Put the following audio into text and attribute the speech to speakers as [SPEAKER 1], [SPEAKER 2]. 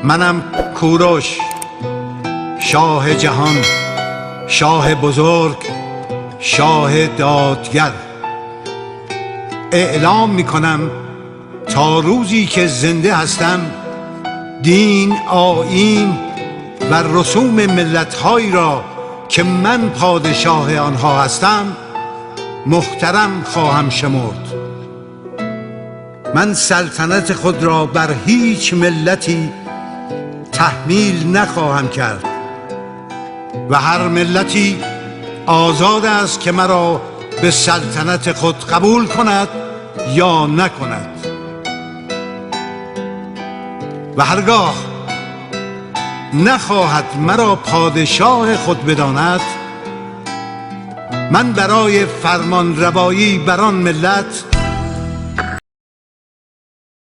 [SPEAKER 1] منم کوروش، شاه جهان، شاه بزرگ، شاه دادگر. اعلام میکنم تا روزی که زنده هستم دین، آیین و رسوم ملت‌هایی را که من پادشاه آنها هستم محترم خواهم شمرد. من سلطنت خود را بر هیچ ملتی تحمیل نخواهم کرد و هر ملتی آزاد است که مرا به سلطنت خود قبول کند یا نکند. و هرگاه نخواهد مرا پادشاه خود بداند، من برای فرمان روایی بر آن ملت